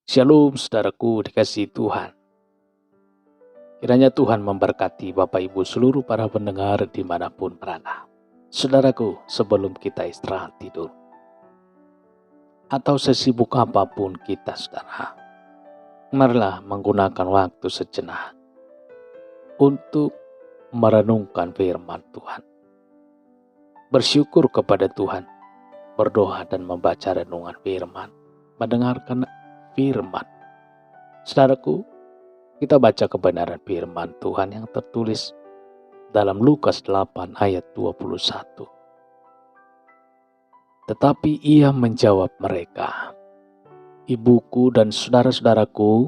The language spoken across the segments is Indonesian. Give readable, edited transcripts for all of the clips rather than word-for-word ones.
Shalom saudaraku dikasihi Tuhan. Kiranya Tuhan memberkati Bapak Ibu seluruh para pendengar dimanapun berada. Saudaraku, sebelum kita istirahat tidur, atau sesibuk apapun kita saudara, marilah menggunakan waktu sejenak untuk merenungkan firman Tuhan. Bersyukur kepada Tuhan, berdoa dan membaca renungan firman, mendengarkan firman. Saudaraku, kita baca kebenaran firman Tuhan yang tertulis dalam Lukas 8 ayat 21. Tetapi ia menjawab mereka, ibuku dan saudara-saudaraku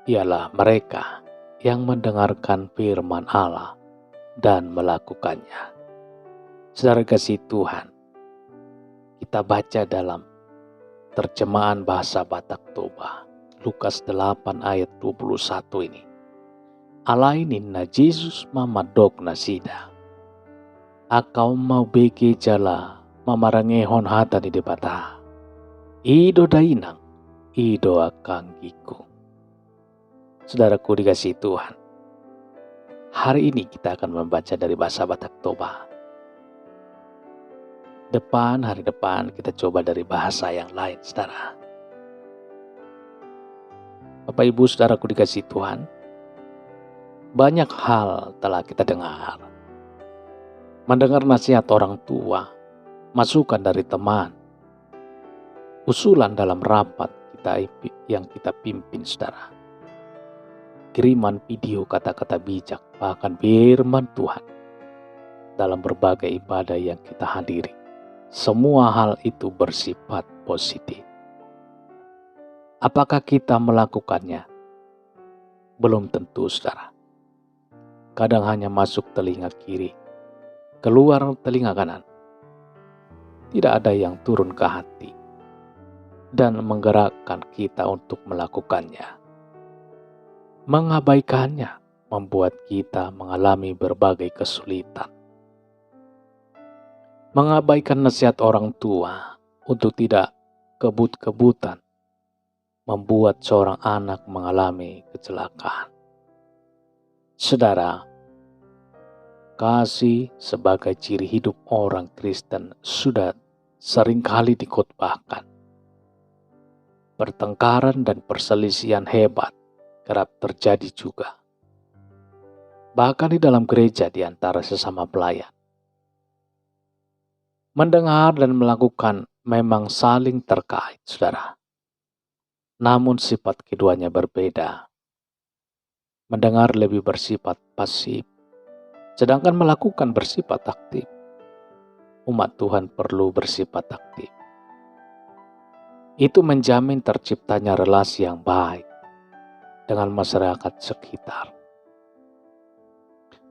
ialah mereka yang mendengarkan firman Allah dan melakukannya. Saudara kasih Tuhan, kita baca dalam terjemahan bahasa Batak Toba. Lukas 8 ayat 21 ini. Alainin na Jesus mamadok na sida. Akaw mau beke jala mamarangehon hata di debata. Ido dainang, ido akanggiku. Saudaraku dikasihi Tuhan. Hari ini kita akan membaca dari bahasa Batak Toba. Hari depan kita coba dari bahasa yang lain, saudara. Bapak Ibu saudaraku dikasihi Tuhan, banyak hal telah kita dengar. Mendengar nasihat orang tua, masukan dari teman, usulan dalam rapat yang kita pimpin saudara. Kiriman video kata-kata bijak, bahkan firman Tuhan dalam berbagai ibadah yang kita hadiri. Semua hal itu bersifat positif. Apakah kita melakukannya? Belum tentu, saudara. Kadang hanya masuk telinga kiri, keluar telinga kanan. Tidak ada yang turun ke hati dan menggerakkan kita untuk melakukannya. Mengabaikannya membuat kita mengalami berbagai kesulitan. Mengabaikan nasihat orang tua untuk tidak kebut-kebutan membuat seorang anak mengalami kecelakaan. Saudara, kasih sebagai ciri hidup orang Kristen sudah seringkali dikhotbahkan. Pertengkaran dan perselisihan hebat kerap terjadi juga. Bahkan di dalam gereja di antara sesama pelayan. Mendengar dan melakukan memang saling terkait, saudara. Namun sifat keduanya berbeda. Mendengar lebih bersifat pasif, sedangkan melakukan bersifat aktif. Umat Tuhan perlu bersifat aktif. Itu menjamin terciptanya relasi yang baik dengan masyarakat sekitar.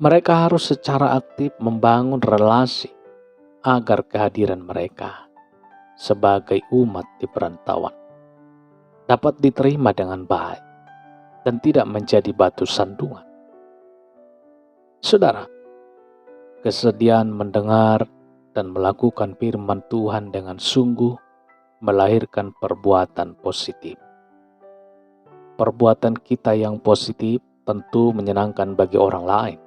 Mereka harus secara aktif membangun relasi agar kehadiran mereka sebagai umat di perantauan dapat diterima dengan baik dan tidak menjadi batu sandungan. Saudara, kesediaan mendengar dan melakukan firman Tuhan dengan sungguh melahirkan perbuatan positif. Perbuatan kita yang positif tentu menyenangkan bagi orang lain.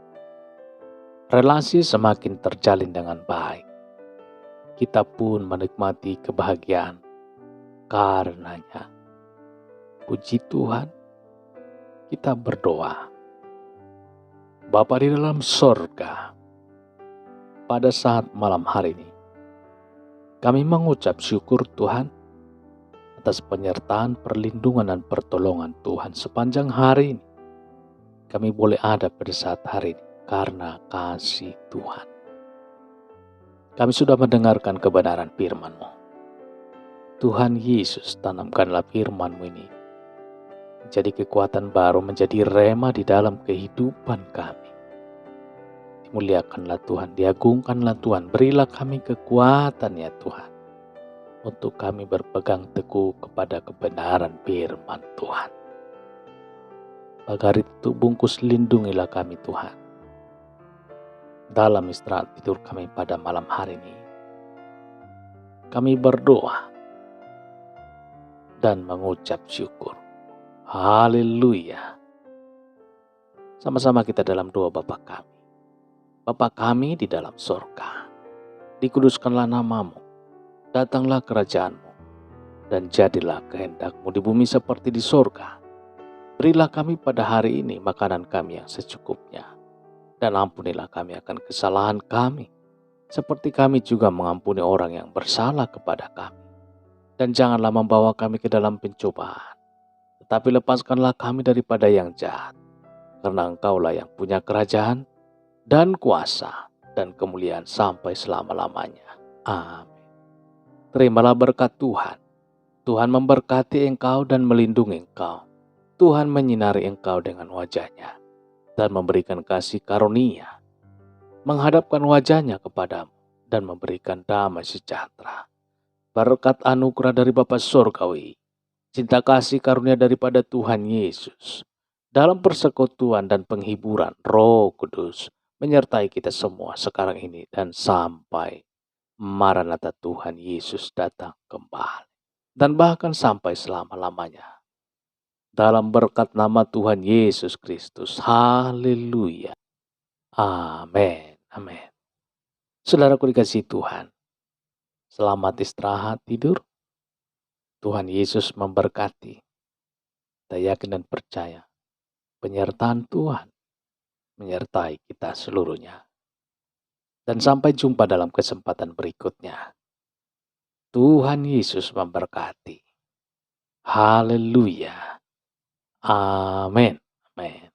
Relasi semakin terjalin dengan baik. Kita pun menikmati kebahagiaan karenanya. Puji Tuhan, kita berdoa. Bapa di dalam sorga, pada saat malam hari ini, kami mengucap syukur Tuhan atas penyertaan, perlindungan, dan pertolongan Tuhan sepanjang hari ini. Kami boleh ada pada saat hari ini karena kasih Tuhan. Kami sudah mendengarkan kebenaran firman-Mu. Tuhan Yesus, tanamkanlah firman-Mu ini menjadi kekuatan baru, menjadi rema di dalam kehidupan kami. Dimuliakanlah Tuhan, diagungkanlah Tuhan, berilah kami kekuatan ya Tuhan, untuk kami berpegang teguh kepada kebenaran firman Tuhan. Pagar itu bungkus lindungilah kami Tuhan, dalam istirahat tidur kami pada malam hari ini. Kami berdoa dan mengucap syukur. Haleluya. Sama-sama kita dalam doa Bapa kami. Bapa kami di dalam sorga, dikuduskanlah namamu, datanglah kerajaanmu, dan jadilah kehendak-Mu di bumi seperti di sorga. Berilah kami pada hari ini makanan kami yang secukupnya, dan ampunilah kami akan kesalahan kami, seperti kami juga mengampuni orang yang bersalah kepada kami. Dan janganlah membawa kami ke dalam pencobaan, tetapi lepaskanlah kami daripada yang jahat, karena Engkaulah yang punya kerajaan, dan kuasa, dan kemuliaan sampai selama-lamanya. Amin. Terimalah berkat Tuhan. Tuhan memberkati engkau dan melindungi engkau. Tuhan menyinari engkau dengan wajah-Nya dan memberikan kasih karunia, menghadapkan wajah-Nya kepadamu dan memberikan damai sejahtera. Berkat anugerah dari Bapa Surgawi, cinta kasih karunia daripada Tuhan Yesus, dalam persekutuan dan penghiburan Roh Kudus, menyertai kita semua sekarang ini dan sampai Maranatha Tuhan Yesus datang kembali. Dan bahkan sampai selama-lamanya. Dalam berkat nama Tuhan Yesus Kristus. Haleluya. Amin. Amin. Saudaraku dikasihi Tuhan. Selamat istirahat tidur. Tuhan Yesus memberkati. Kita yakin dan percaya penyertaan Tuhan menyertai kita seluruhnya. Dan sampai jumpa dalam kesempatan berikutnya. Tuhan Yesus memberkati. Haleluya. Amin. Amin.